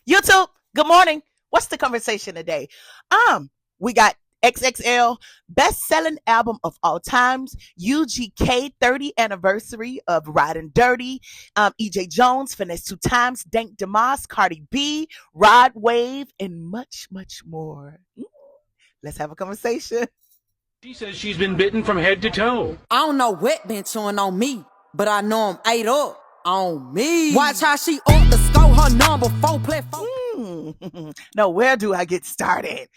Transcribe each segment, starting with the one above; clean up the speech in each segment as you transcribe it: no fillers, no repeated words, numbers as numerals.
YouTube, good morning. What's the conversation today? We got XXL, best-selling album of all times, UGK 30th anniversary of Ridin Dirty, EJ Jones, Finesse Two Times, Dank Demas, Cardi B, Rod Wave, and much, much more. Let's have a conversation. She says she's been bitten from head to toe. I don't know what been chewing on me, but I know I'm ate up on me. Watch how she up the score, her number 4 play 4. Now, where do I get started?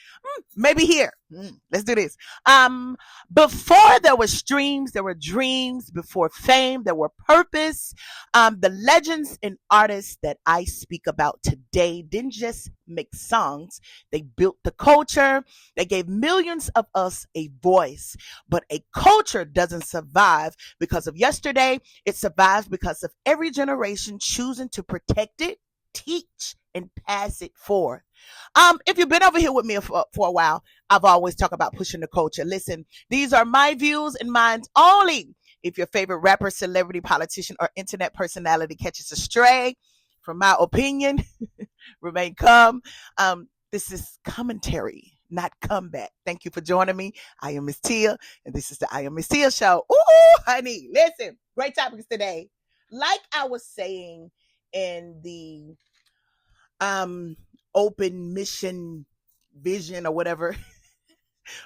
Maybe here. Let's do this. Before there were streams, there were dreams. Before fame, there were purpose. The legends and artists that I speak about today didn't just make songs. They built the culture. They gave millions of us a voice. But a culture doesn't survive because of yesterday. It survives because of every generation choosing to protect it, teach, and pass it forth. If you've been over here with me for a while, I've always talked about pushing the culture. Listen, these are my views and mine only. If your favorite rapper, celebrity, politician, or internet personality catches a stray from my opinion, remain calm. This is commentary, not comeback. Thank you for joining me. I am Miss Tia, and this is the I Am Miss Tia show. Ooh, honey, listen, great topics today. Like I was saying in the open mission vision or whatever,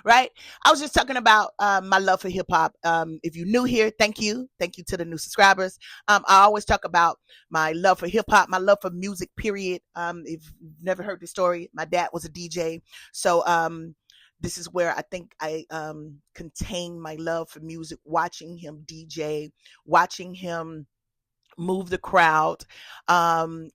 right? I was just talking about my love for hip hop. If you're new here, thank you to the new subscribers. I always talk about my love for hip hop, my love for music, period. If you've never heard the story, my dad was a DJ, so this is where I think I contain my love for music, watching him DJ, watching him move the crowd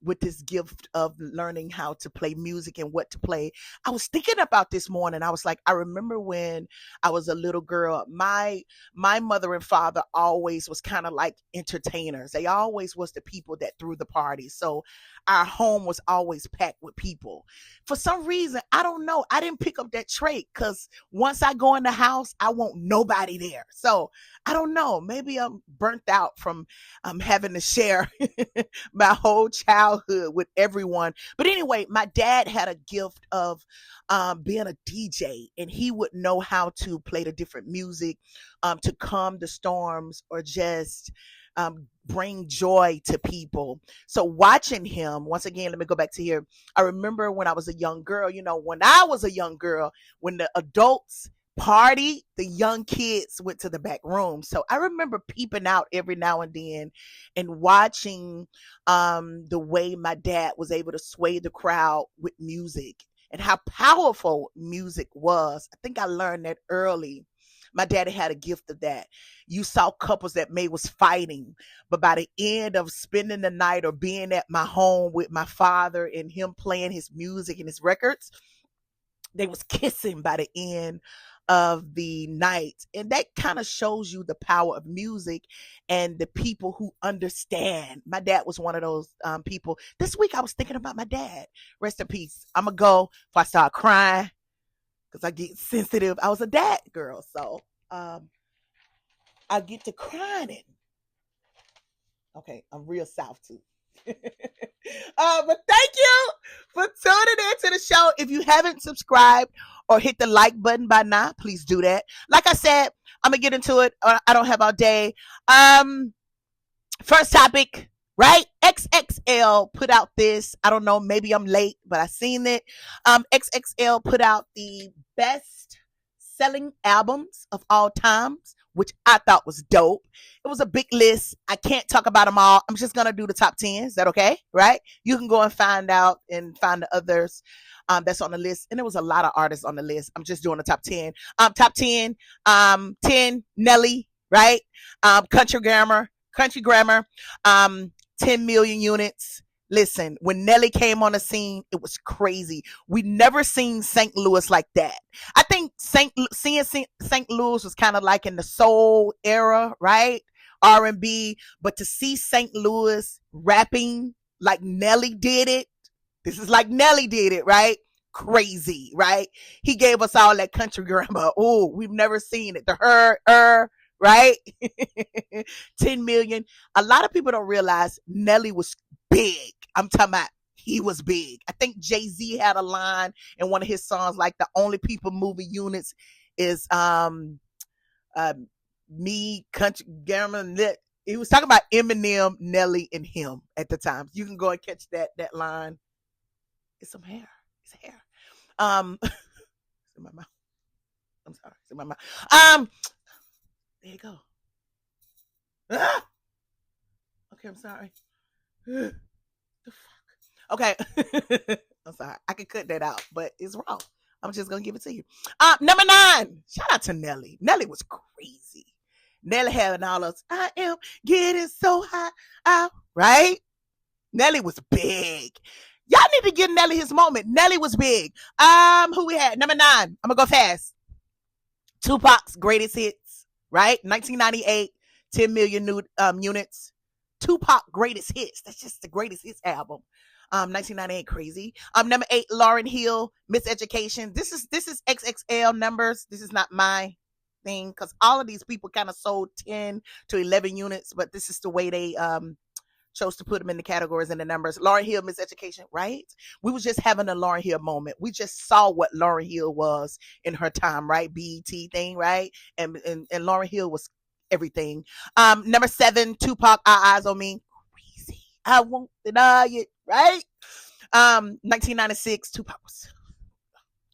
with this gift of learning how to play music and what to play. I was thinking about this morning. I was like, I remember when I was a little girl, my mother and father always was kind of like entertainers. They always was the people that threw the party. So our home was always packed with people. For some reason, I don't know, I didn't pick up that trait, because once I go in the house, I want nobody there. So I don't know, maybe I'm burnt out from having to share my whole childhood with everyone. But anyway, my dad had a gift of being a DJ, and he would know how to play the different music to calm the storms or just bring joy to people. So watching him, once again, let me go back to here. I remember when I was a young girl, when I was a young girl, when the adults party, the young kids went to the back room. So I remember peeping out every now and then and watching the way my dad was able to sway the crowd with music and how powerful music was. I think I learned that early. My daddy had a gift of that. You saw couples that may was fighting, but by the end of spending the night or being at my home with my father and him playing his music and his records, they was kissing by the end of the night. And that kind of shows you the power of music and the people who understand. My dad was one of those people. This week I was thinking about my dad. Rest in peace. I'm going to go before I start crying, because I get sensitive. I was a dad girl, so I get to crying. Okay, I'm real south too. But thank you for tuning in to the show. If you haven't subscribed or hit the like button by now, please do that. Like I said, I'm gonna get into it. I don't have all day. First topic, right? XXL put out this. I don't know, maybe I'm late, but I seen it. XXL put out the best selling albums of all times, which I thought was dope. It was a big list. I can't talk about them all. I'm just going to do the top 10. Is that okay? Right? You can go and find out and find the others that's on the list. And there was a lot of artists on the list. I'm just doing the top 10. Top 10, 10, Nelly, right? Country Grammar, 10 million units. Listen, when Nelly came on the scene, it was crazy. We never seen St. Louis like that. I think St. Louis was kind of like in the soul era, right? R&B. But to see St. Louis rapping like Nelly did it, this is like Nelly did it, right? Crazy, right? He gave us all that country grammar. Oh, we've never seen it. The right? 10 million. A lot of people don't realize Nelly was big. I'm talking about he was big. I think Jay-Z had a line in one of his songs like the only people moving units is me, country, Gammon. He was talking about Eminem, Nelly, and him at the time. You can go and catch that line. It's some hair. It's hair. It's in my mouth. I'm sorry. It's in my mouth. There you go. Ah! Okay, I'm sorry. The fuck. Okay. I'm sorry. I can cut that out, but it's wrong. I'm just gonna give it to you. Number 9. Shout out to Nelly. Nelly was crazy. Nelly had all those. I am getting so high out, right? Nelly was big. Y'all need to give Nelly his moment. Nelly was big. Who we had? Number 9. I'm gonna go fast. Tupac's greatest hits, right? 1998, 10 million units. Tupac greatest hits. That's just the greatest hits album. 1998, crazy. Number 8, Lauryn Hill, Miseducation. This is XXL numbers. This is not my thing because all of these people kind of sold 10 to 11 units, but this is the way they chose to put them in the categories and the numbers. Lauryn Hill, Miseducation, right? We was just having a Lauryn Hill moment. We just saw what Lauryn Hill was in her time, right? BET thing, right? And Lauryn Hill was everything. Number 7, Tupac, All Eyes on Me. Crazy. I won't deny it, right? 1996, Tupac was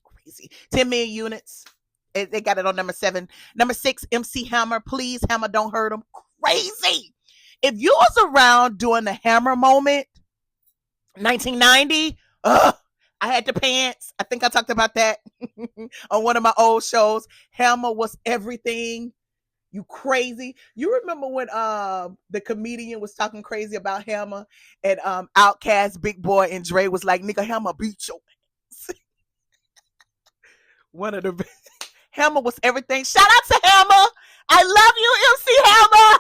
crazy. 10 million units. They got it on number 7. Number 6, MC Hammer, Please Hammer Don't Hurt Him. Crazy. If you was around during the Hammer moment, 1990, I had the pants. I think I talked about that on one of my old shows. Hammer was everything. You crazy. You remember when the comedian was talking crazy about Hammer and Outkast, Big Boy, and Dre was like, nigga, Hammer beat your ass. One of the Hammer was everything. Shout out to Hammer. I love you, MC Hammer.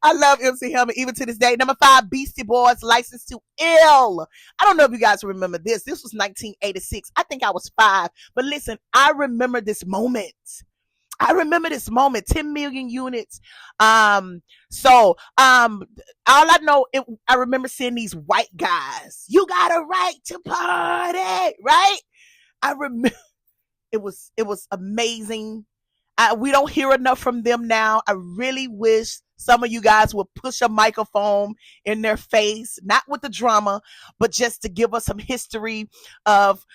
I love MC Hammer even to this day. Number 5, Beastie Boys, License to Ill. I don't know if you guys remember this. This was 1986. I think I was 5. But listen, I remember this moment. 10 million units. All I know, I remember seeing these white guys. You got a right to party, right? I remember it was amazing. We don't hear enough from them now. I really wish some of you guys would push a microphone in their face, not with the drama, but just to give us some history of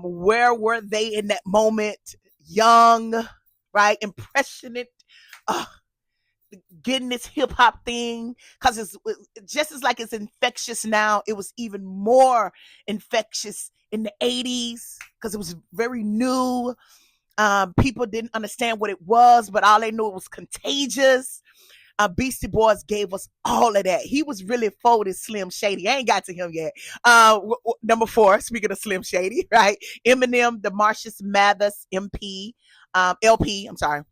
where were they in that moment, young, right, impressionate, getting this hip hop thing, because it's just as like it's infectious now. It was even more infectious in the 80s because it was very new. People didn't understand what it was, but all they knew it was contagious. Beastie Boys gave us all of that. He was really folded Slim Shady. I ain't got to him yet. Number 4, speaking of Slim Shady, right? Eminem, the Marcus Mathers LP, I'm sorry.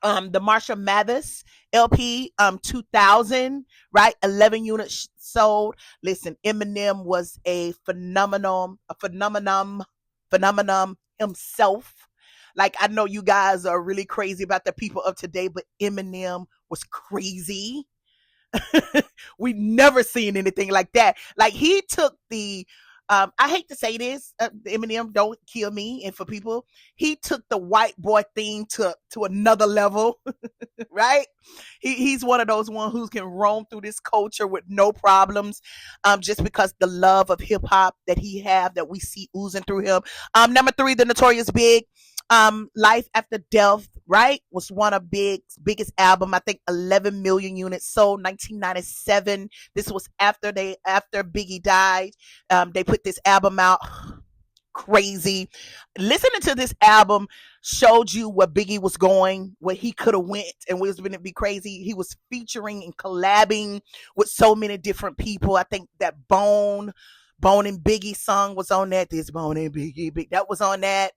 The Marshall Mathers LP, 2000, right? 11 units sold. Listen, Eminem was a phenomenon himself. Like, I know you guys are really crazy about the people of today, but Eminem was crazy. We never seen anything like that. Like, he took the I hate to say this, Eminem, don't kill me. And for people, he took the white boy thing to another level, right? He's one of those ones who can roam through this culture with no problems, just because the love of hip hop that he have, that we see oozing through him. Number 3, the Notorious Big. Life After Death, right, was one of biggest album. I think 11 million units sold. 1997. This was after Biggie died. They put this album out. Crazy. Listening to this album showed you where Biggie was going, where he could have went, and was going to be crazy. He was featuring and collabing with so many different people. I think that Bone and Biggie song was on that. This Bone and Biggie, that was on that.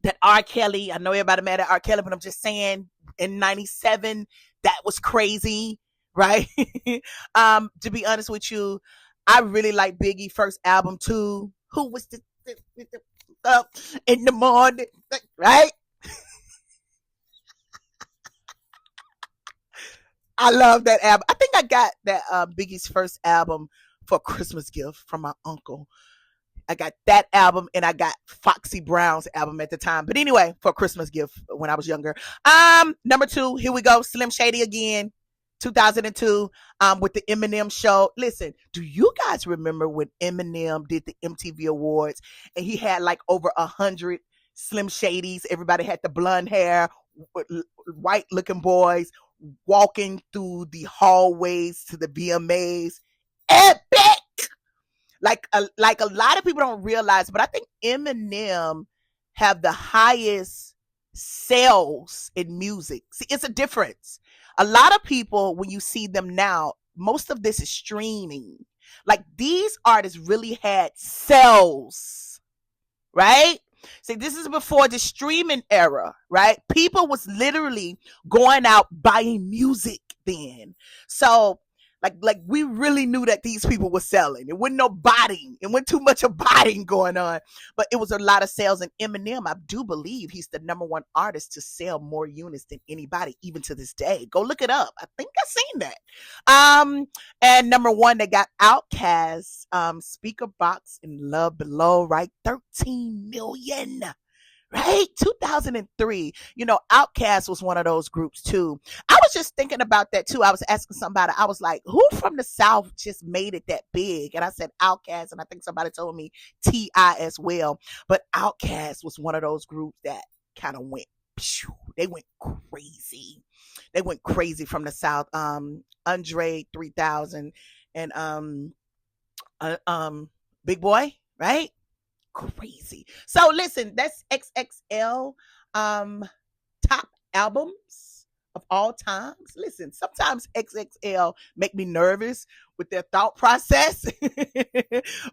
That R. Kelly, I know everybody mad at R. Kelly, but I'm just saying, in 97, that was crazy, right? To be honest with you, I really like Biggie first album too. Who was the in the morning, right? I love that album. I think I got that Biggie's first album for a Christmas gift from my uncle. I got that album and I got Foxy Brown's album at the time. But anyway, for a Christmas gift when I was younger. Number 2, here we go. Slim Shady again. 2002, with the Eminem show. Listen, do you guys remember when Eminem did the MTV Awards and he had like over 100 Slim Shadys? Everybody had the blonde hair, white looking boys walking through the hallways to the VMAs. Epic! Like a lot of people don't realize, but I think Eminem have the highest sales in music. See, it's a difference. A lot of people, when you see them now, most of this is streaming. Like these artists really had sales, right? See, this is before the streaming era, right? People was literally going out buying music then. So like we really knew that these people were selling. It wasn't no botting. It wasn't too much of botting going on, but it was a lot of sales. And Eminem, I do believe he's the number 1 artist to sell more units than anybody, even to this day. Go look it up. I think I seen that. And number 1, they got Outkast, Speaker Box and Love Below, right? 13 million. Right? 2003. You know, Outkast was one of those groups too. I was just thinking about that too. I was asking somebody, I was like, who from the South just made it that big? And I said Outkast, and I think somebody told me T.I. as well. But Outkast was one of those groups that kind of went, they went crazy. They went crazy from the South. Andre 3000 and Big Boy, right? Crazy. So listen, that's XXL top albums of all times. Listen, sometimes XXL make me nervous with their thought process,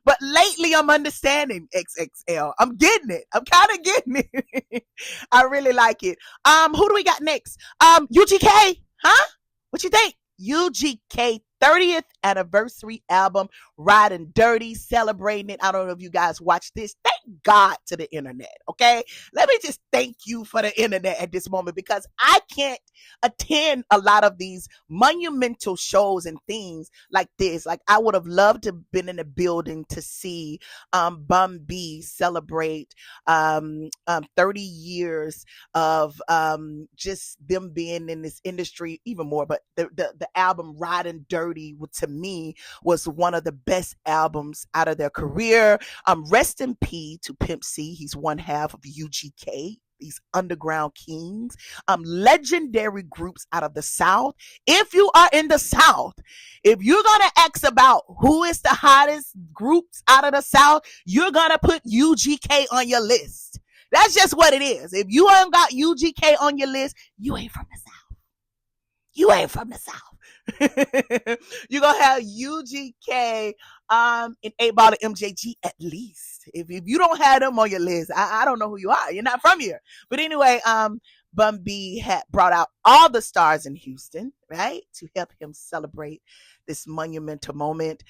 but lately I'm understanding XXL. I'm getting it. I'm kind of getting it. I really like it. Who do we got next? UGK, huh? What you think? UGK 30th anniversary album, Ridin Dirty, celebrating it. I don't know if you guys watch this. Thank God to the internet, okay? Let me just thank you for the internet at this moment, because I can't attend a lot of these monumental shows and things like this. Like, I would have loved to have been in the building to see Bun B celebrate 30 years of just them being in this industry even more. But the album Ridin Dirty, to me, was one of the best albums out of their career. Rest in peace to Pimp C. He's one half of UGK, these underground kings, legendary groups out of the South. If you are in the South, if you're gonna ask about who is the hottest groups out of the South, you're gonna put UGK on your list. That's just what it is. If you ain't got UGK on your list, you ain't from the South. You ain't from the South. You're gonna have UGK and 8 Ball of MJG at least. If you don't have them on your list, I don't know who you are. You're not from here. But anyway, Bun B had brought out all the stars in Houston, right, to help him celebrate this monumental moment.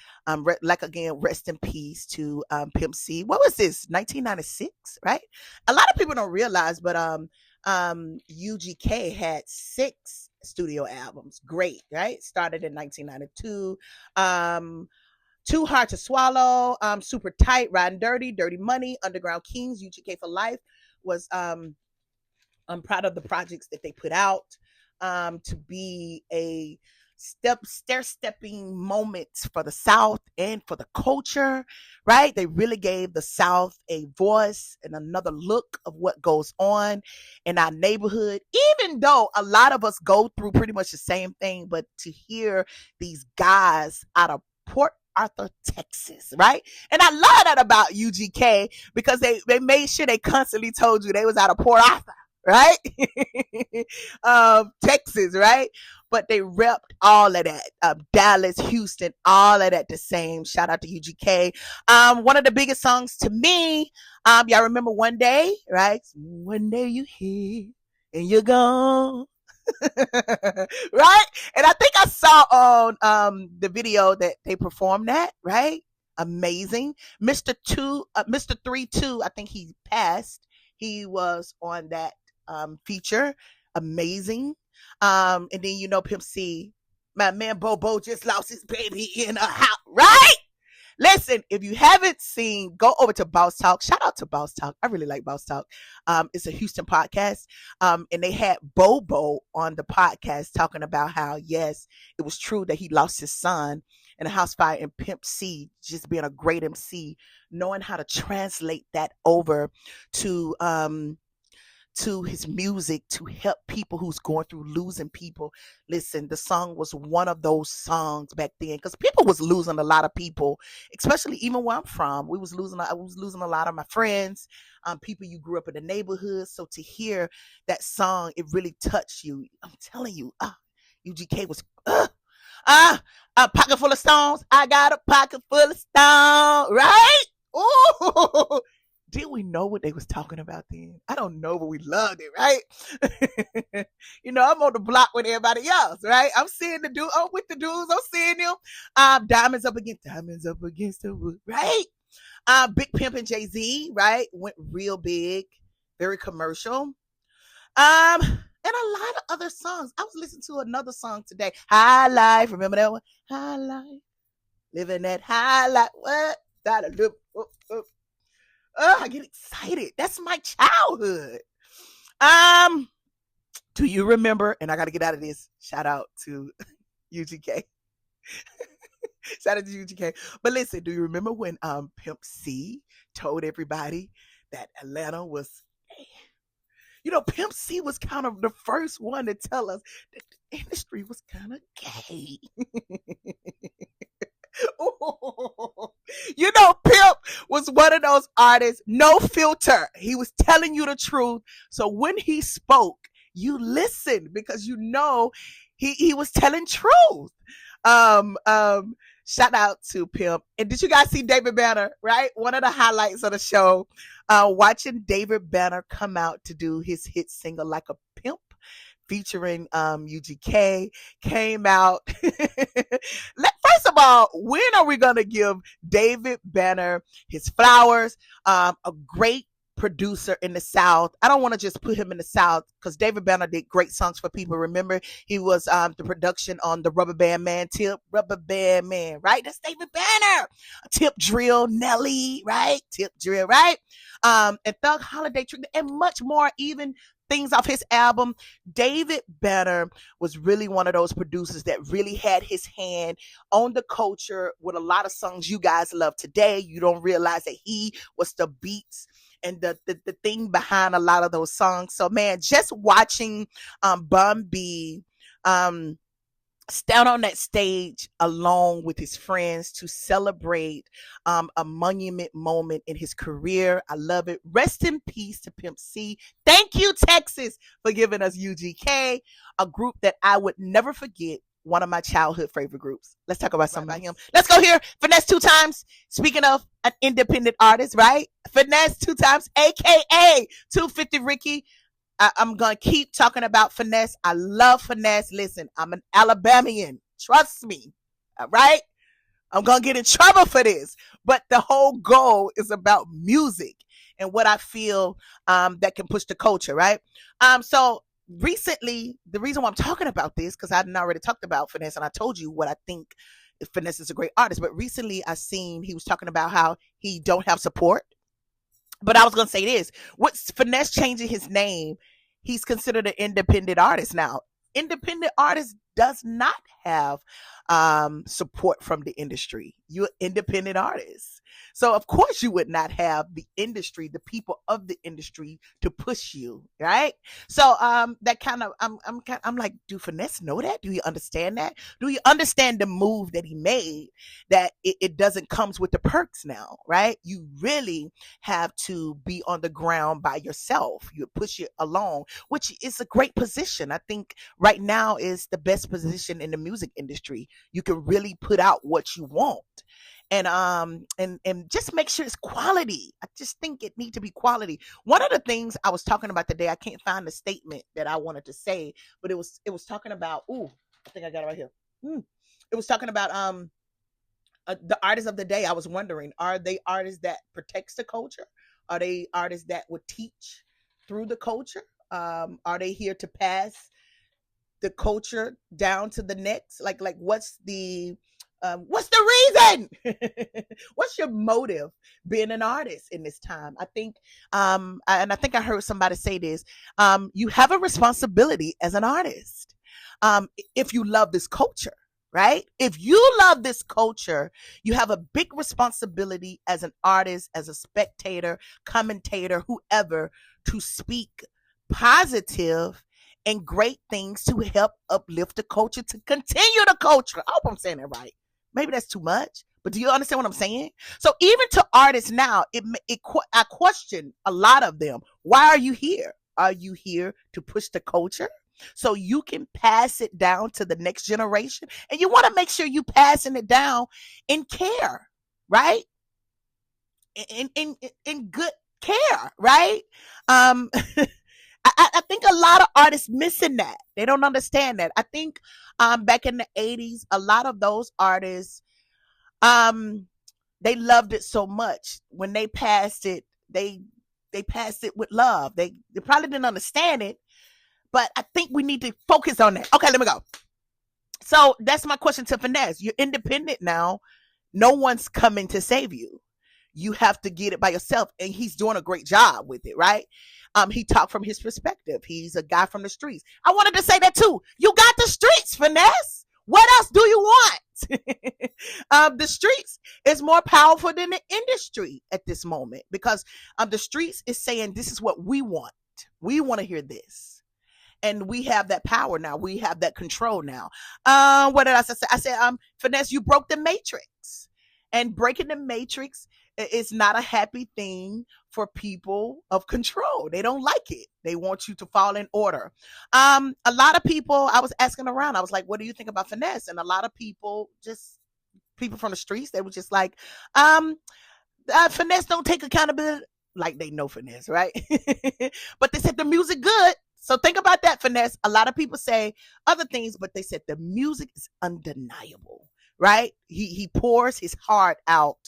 Like, again, rest in peace to Pimp C. What was this? 1996, right? A lot of people don't realize, but UGK had 6 studio albums. Great, right? Started in 1992. Too Hard to Swallow, Super Tight, Ridin Dirty, Dirty Money, Underground Kings, UGK for Life was I'm proud of the projects that they put out to be a stair-stepping moments for the South and for the culture, right? They really gave the South a voice and another look of what goes on in our neighborhood, even though a lot of us go through pretty much the same thing. But to hear these guys out of Port Arthur, Texas, right? And I love that about UGK, because they made sure they constantly told you they was out of Port Arthur, right? Texas, right? But they repped all of that. Dallas, Houston, all of that the same. Shout out to UGK. One of the biggest songs to me, y'all remember One Day, right? One day you here and you're gone. Right? And I think I saw on the video that they performed that, right? Amazing. Mr. 3-2, I think he passed. He was on that feature. Amazing. And then, you know, Pimp C, my man Bobo just lost his baby in a house, right? Listen, if you haven't seen, go over to Boss Talk. Shout out to Boss Talk. I really like Boss Talk. It's a Houston podcast. And they had Bobo on the podcast talking about how, yes, it was true that he lost his son in a house fire, and Pimp C just being a great MC, knowing how to translate that over to his music to help people who's going through losing people. Listen, the song was one of those songs back then because people was losing a lot of people, especially even where I'm from. I was losing a lot of my friends, people you grew up in the neighborhood. So to hear that song, it really touched you. I'm telling you, UGK was a pocket full of stones. I got a pocket full of stones, right? Ooh. Did we know what they was talking about then? I don't know, but we loved it, right? I'm on the block with everybody else, right? I'm seeing the dude, with the dudes, I'm seeing them. Diamonds up against the wood, right? Big Pimp and Jay-Z, right? Went real big, very commercial. And a lot of other songs. I was listening to another song today, High Life. Remember that one? High Life, living that high life. What? I get excited. That's my childhood. Do you remember? And I got to get out of this. Shout out to UGK. Shout out to UGK. But listen, do you remember when Pimp C told everybody that Atlanta was? Pimp C was kind of the first one to tell us that the industry was kind of gay. Pimp was one of those artists, no filter. He was telling you the truth. So when he spoke, you listened because he was telling truth. Shout out to Pimp. And did you guys see David Banner, right? One of the highlights of the show, watching David Banner come out to do his hit single Like a Pimp, featuring UGK, came out. First of all, when are we going to give David Banner his flowers? A great producer in the South. I don't want to just put him in the South because David Banner did great songs for people. Remember, he was the production on the Rubber Band Man, Tip, Rubber Band Man, right? That's David Banner. Tip Drill, Nelly, right? Tip Drill, right? And Thug Holiday, and much more, even things off his album. David Banner was really one of those producers that really had his hand on the culture with a lot of songs you guys love today. You don't realize that he was the beats and the thing behind a lot of those songs. So man, just watching Bun B stand on that stage along with his friends to celebrate a monument moment in his career. I love it. Rest in peace to Pimp C. Thank you, Texas, for giving us UGK, a group that I would never forget. One of my childhood favorite groups. Let's talk about something about him. Let's go here. Finesse 2 times. Speaking of an independent artist, right? Finesse 2 times, aka 250 Ricky. I'm going to keep talking about Finesse. I love Finesse. Listen, I'm an Alabamian. Trust me. All right? I'm going to get in trouble for this. But the whole goal is about music and what I feel that can push the culture, right? So recently, the reason why I'm talking about this, because I've already talked about Finesse and I told you what I think Finesse is a great artist. But recently I seen he was talking about how he don't have support. But I was going to say this. What's Finesse changing his name? He's considered an independent artist now. Independent artist does not have support from the industry. You're an independent artist. So of course you would not have the industry, the people of the industry to push you, right? So that kind of I'm like, do Finesse know that? Do you understand that? Do you understand the move that he made? That it doesn't comes with the perks now, right? You really have to be on the ground by yourself. You push it along, which is a great position. I think right now is the best position in the music industry. You can really put out what you want. And just make sure it's quality. I just think it needs to be quality. One of the things I was talking about today, I can't find the statement that I wanted to say, but it was talking about, I think I got it right here. It was talking about the artists of the day. I was wondering, are they artists that protects the culture? Are they artists that would teach through the culture? Are they here to pass the culture down to the next? Like what's the What's the reason? What's your motive being an artist in this time? I think, and I think I heard somebody say this. You have a responsibility as an artist. If you love this culture, right? If you love this culture, you have a big responsibility as an artist, as a spectator, commentator, whoever, to speak positive and great things to help uplift the culture, to continue the culture. I hope I'm saying it right. Maybe that's too much, but do you understand what I'm saying? So even to artists now, I question a lot of them. Why are you here? Are you here to push the culture so you can pass it down to the next generation? And you want to make sure you passing it down in care, right? In good care, right? I think a lot of artists missing that. They don't understand that. I think back in the 80s, a lot of those artists, they loved it so much. When they passed it, they passed it with love. They probably didn't understand it, but I think we need to focus on that. Okay, let me go. So that's my question to Finesse. You're independent now. No one's coming to save you. You have to get it by yourself, and he's doing a great job with it, right? He talked from his perspective. He's a guy from the streets. I wanted to say that too. You got the streets, Finesse. What else do you want? The streets is more powerful than the industry at this moment, because the streets is saying this is what we want. We want to hear this. And we have that power now. We have that control now. What did I say? I said, Finesse, you broke the matrix. And breaking the matrix is not a happy thing for people of control. They don't like it. They want you to fall in order. A lot of people, I was asking around, I was like, what do you think about Finesse? And a lot of people, just people from the streets, they were just like, Finesse don't take accountability. Like they know Finesse, right? But they said the music good. So think about that, Finesse. A lot of people say other things, but they said the music is undeniable, right? He pours his heart out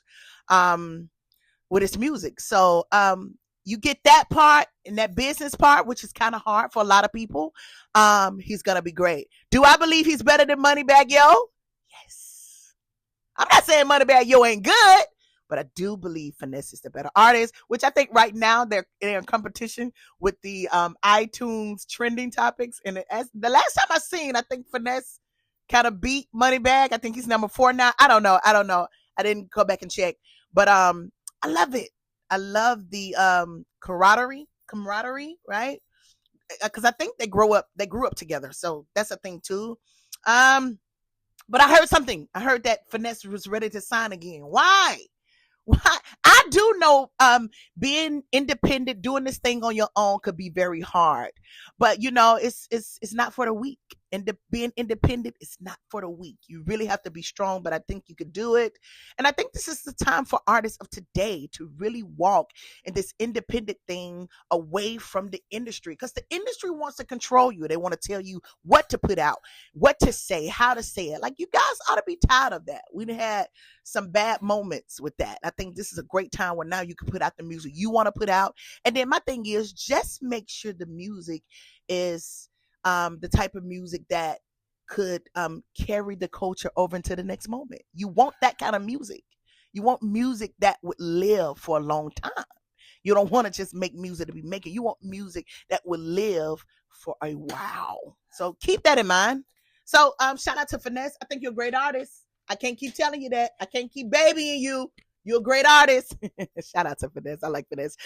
with his music. So you get that part and that business part, which is kind of hard for a lot of people. He's gonna be great. Do I believe he's better than Moneybagg Yo? Yes. I'm not saying Moneybagg Yo ain't good, but I do believe Finesse is the better artist, which I think right now they're in competition with the iTunes trending topics. And as the last time I seen, I think Finesse kind of beat Moneybagg. I think he's number 4 now. I don't know. I didn't go back and check, but I love it. I love the camaraderie, right? Because I think they grew up together, so that's a thing too. But I heard something. I heard that Finesse was ready to sign again. Why? I do know being independent, doing this thing on your own could be very hard, but you know it's not for the weak. And being independent is not for the weak. You really have to be strong, but I think you could do it. And I think this is the time for artists of today to really walk in this independent thing away from the industry, because the industry wants to control you. They want to tell you what to put out, what to say, how to say it. Like, you guys ought to be tired of that. We had some bad moments with that. I think this is a great time where now you can put out the music you want to put out. And then my thing is, just make sure the music is the type of music that could carry the culture over into the next moment. You want that kind of music. You want music that would live for a long time. You don't want to just make music to be making. You want music that will live for a while. So keep that in mind. So shout out to Finesse. I think you're a great artist. I can't keep telling you that. I can't keep babying you. You're a great artist. Shout out to Finesse. I like Finesse.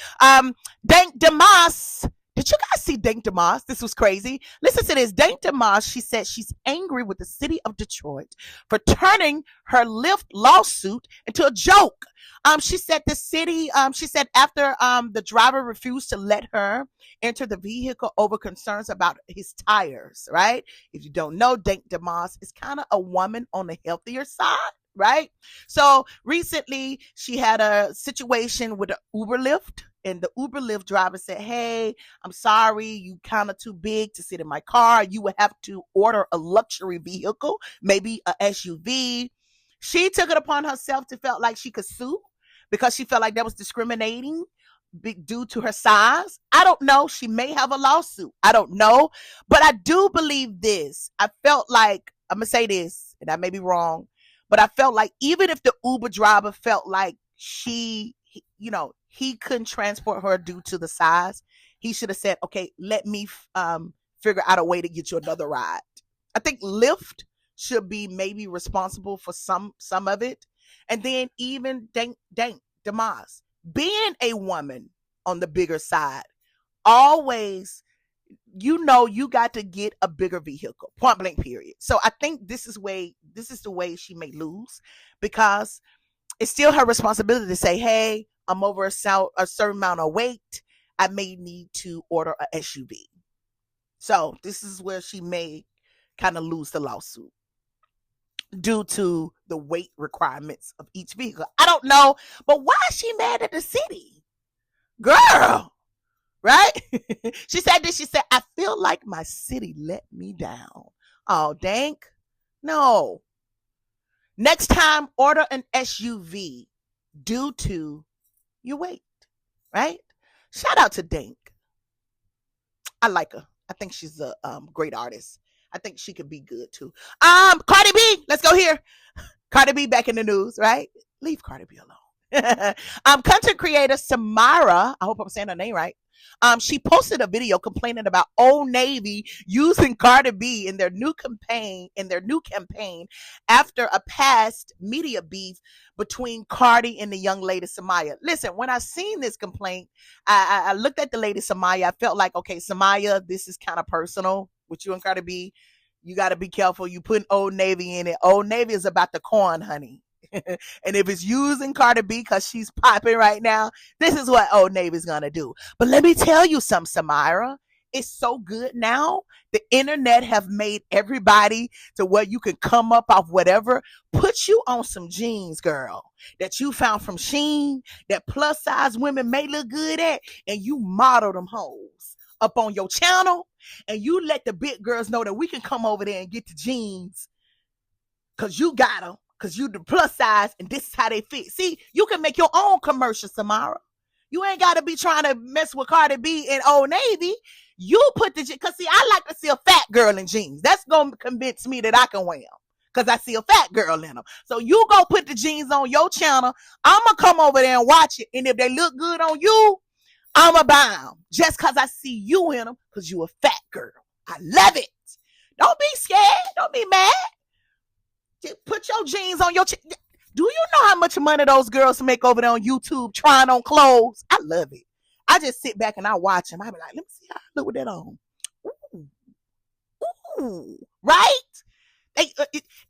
Dank Demas. Did you guys see Dank Demas? This was crazy. Listen to this. Dank Demas, she said she's angry with the city of Detroit for turning her Lyft lawsuit into a joke. She said the city, she said after the driver refused to let her enter the vehicle over concerns about his tires, right? If you don't know, Dank Demas is kind of a woman on the healthier side, right? So recently she had a situation with an Uber Lyft. And the Uber Lyft driver said, hey, I'm sorry, you kind of too big to sit in my car. You would have to order a luxury vehicle, maybe a SUV. She took it upon herself to feel like she could sue because she felt like that was discriminating due to her size. I don't know. She may have a lawsuit. I don't know. But I do believe this. I felt like, I'm going to say this, and I may be wrong, But I felt like even if the Uber driver felt like he couldn't transport her due to the size, he should have said, okay, let me figure out a way to get you another ride. I think Lyft should be maybe responsible for some of it. And then even Damas, being a woman on the bigger side, always, you got to get a bigger vehicle, point blank period. So I think this is the way she may lose, because it's still her responsibility to say, hey, I'm over a certain amount of weight, I may need to order a SUV. So this is where she may kind of lose the lawsuit due to the weight requirements of each vehicle. I don't know, but why is she mad at the city? Girl, right? She said this. She said, I feel like my city let me down. Oh, dank. No. Next time, order an SUV due to your weight, right? Shout out to Dank. I like her. I think she's a great artist. I think she could be good too. Cardi B, let's go here. Cardi B back in the news, right? Leave Cardi B alone. Content creator Samara, I hope I'm saying her name right. She posted a video complaining about Old Navy using Cardi B in their new campaign after a past media beef between Cardi and the young lady Samaya. Listen, when I seen this complaint, I looked at the lady Samaya. I felt like, okay, Samaya, this is kind of personal with you and Cardi B. You got to be careful. You putting Old Navy in it. Old Navy is about the corn, honey. And if it's using Cardi B because she's popping right now, this is what Old Navy's gonna do. But let me tell you something, Samira. It's so good now. The internet have made everybody to where you can come up off whatever. Put you on some jeans, girl, that you found from Shein, that plus size women may look good at, and you model them hoes up on your channel, and you let the big girls know that we can come over there and get the jeans because you got them. Because you the plus size and this is how they fit. See, you can make your own commercial, Samara. You ain't got to be trying to mess with Cardi B and Old Navy. You put the, because see, I like to see a fat girl in jeans. That's going to convince me that I can wear them. Because I see a fat girl in them. So you go put the jeans on your channel. I'm going to come over there and watch it. And if they look good on you, I'm going to buy them. Just because I see you in them because you a fat girl. I love it. Don't be scared. Don't be mad. Put your jeans on your... Do you know how much money those girls make over there on YouTube trying on clothes? I love it. I just sit back and I watch them. I be like, let me see how I look with that on. Ooh. Ooh. Right?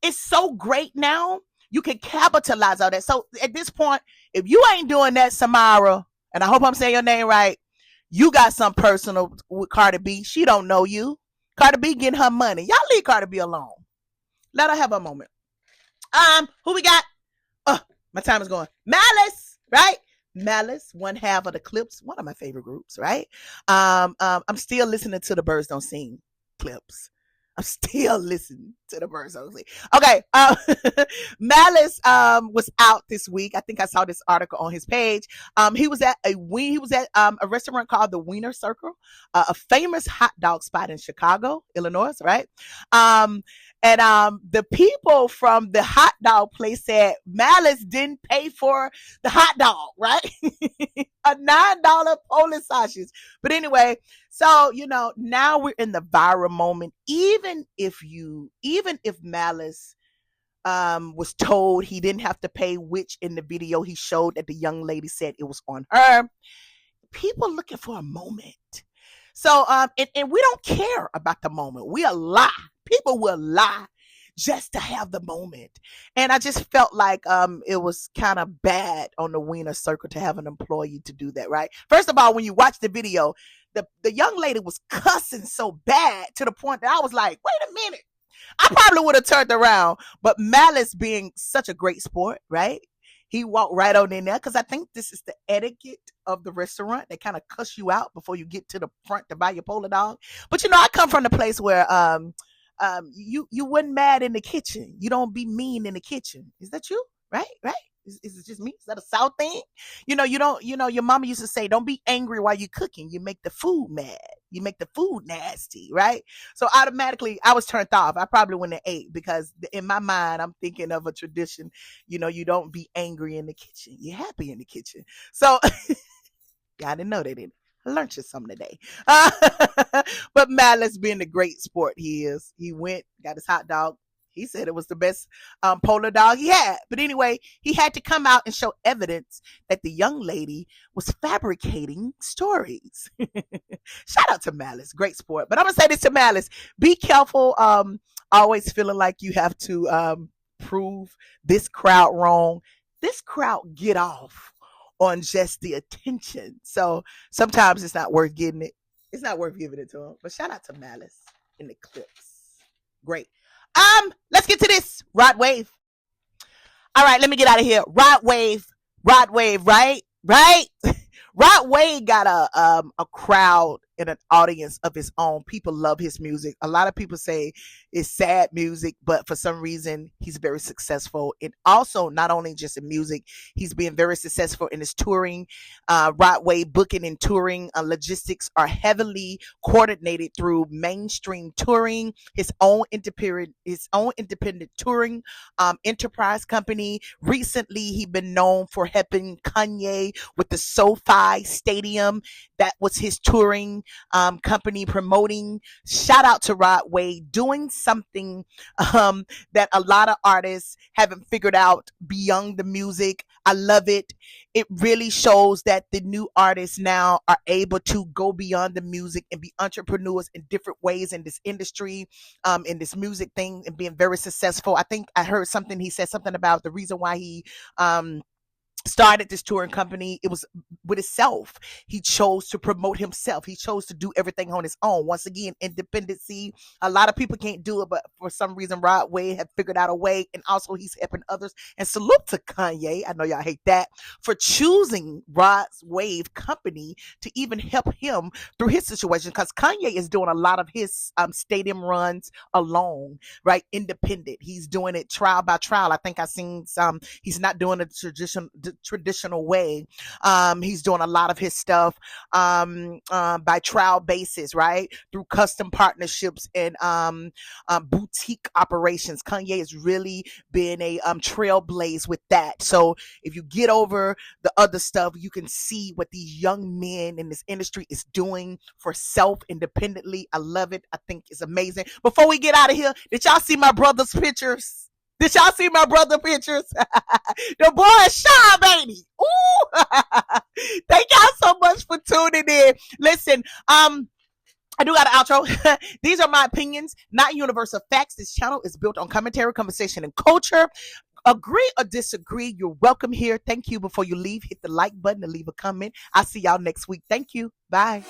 It's so great now. You can capitalize on that. So at this point, if you ain't doing that, Samara, and I hope I'm saying your name right, you got some personal with Cardi B. She don't know you. Cardi B getting her money. Y'all leave Cardi B alone. Let her have a moment. Who we got? My time is going. Malice, right? Malice, one half of the Clips, one of my favorite groups, right? I'm still listening to the Birds Don't Sing Clips. I'm still listening to the Birds Don't Sing. Okay, Malice was out this week. I think I saw this article on his page. He was at a restaurant called the Wiener Circle, a famous hot dog spot in Chicago, Illinois, right? And the people from the hot dog place said Malice didn't pay for the hot dog, right? A $9 Polish sausage. But anyway, so, now we're in the viral moment. Even if Malice was told he didn't have to pay, which in the video he showed that the young lady said it was on her, people looking for a moment. So, and we don't care about the moment. We'll lie. People will lie just to have the moment. And I just felt like it was kind of bad on the Wiener Circle to have an employee to do that, right? First of all, when you watch the video, the young lady was cussing so bad to the point that I was like, wait a minute. I probably would have turned around. But Malice being such a great sport, right? He walked right on in there because I think this is the etiquette of the restaurant. They kind of cuss you out before you get to the front to buy your Polar dog. But I come from the place where you wasn't mad in the kitchen. You don't be mean in the kitchen. Is that you? Right? Is it just me? Is that a South thing? You don't, your mama used to say, don't be angry while you're cooking. You make the food mad. You make the food nasty, right? So automatically I was turned off. I probably wouldn't have ate because in my mind, I'm thinking of a tradition. You don't be angry in the kitchen. You're happy in the kitchen. So y'all didn't know that, didn't. I learned you something today. But Malice, being the great sport he is, he went, got his hot dog. He said it was the best polar dog he had. But anyway, he had to come out and show evidence that the young lady was fabricating stories. Shout out to Malice. Great sport. But I'm going to say this to Malice. Be careful always feeling like you have to prove this crowd wrong. This crowd get off on just the attention. So sometimes it's not worth getting it. It's not worth giving it to him. But shout out to Malice in the clips. Great. Let's get to this. Rod Wave. All right, let me get out of here. Rod Wave, right? Rod Wave got a crowd and an audience of his own. People love his music. A lot of people say it's sad music, but for some reason he's very successful. And also, not only just in music, he's being very successful in his touring. Rod Wave booking and touring logistics are heavily coordinated through mainstream touring. His own independent touring enterprise company. Recently, he been known for helping Kanye with the SoFi Stadium. That was his touring company promoting. Shout out to Rod Wave doing something that a lot of artists haven't figured out beyond the music. I love it. It really shows that the new artists now are able to go beyond the music and be entrepreneurs in different ways in this industry, in this music thing, and being very successful. I think I heard something. He said something about the reason why he started this touring company. It was with himself. He chose to promote himself. He chose to do everything on his own. Once again, independency. A lot of people can't do it, but for some reason, Rod Wave have figured out a way, and also he's helping others. And salute to Kanye. I know y'all hate that, for choosing Rod Wave company to even help him through his situation, because Kanye is doing a lot of his stadium runs alone, right? Independent. He's doing it trial by trial. I think I seen some. He's not doing the traditional way. He's doing a lot of his stuff by trial basis, right? Through custom partnerships and boutique operations. Kanye has really been a trailblaze with that. So if you get over the other stuff, you can see what these young men in this industry is doing for self independently. I love it. I think it's amazing. Before we get out of here, did y'all see my brother's pictures? Did y'all see my brother pictures? The boy is shy, baby. Ooh. Thank y'all so much for tuning in. Listen, I do got an outro. These are my opinions, not universal facts. This channel is built on commentary, conversation, and culture. Agree or disagree, you're welcome here. Thank you. Before you leave, hit the like button and leave a comment. I'll see y'all next week. Thank you. Bye.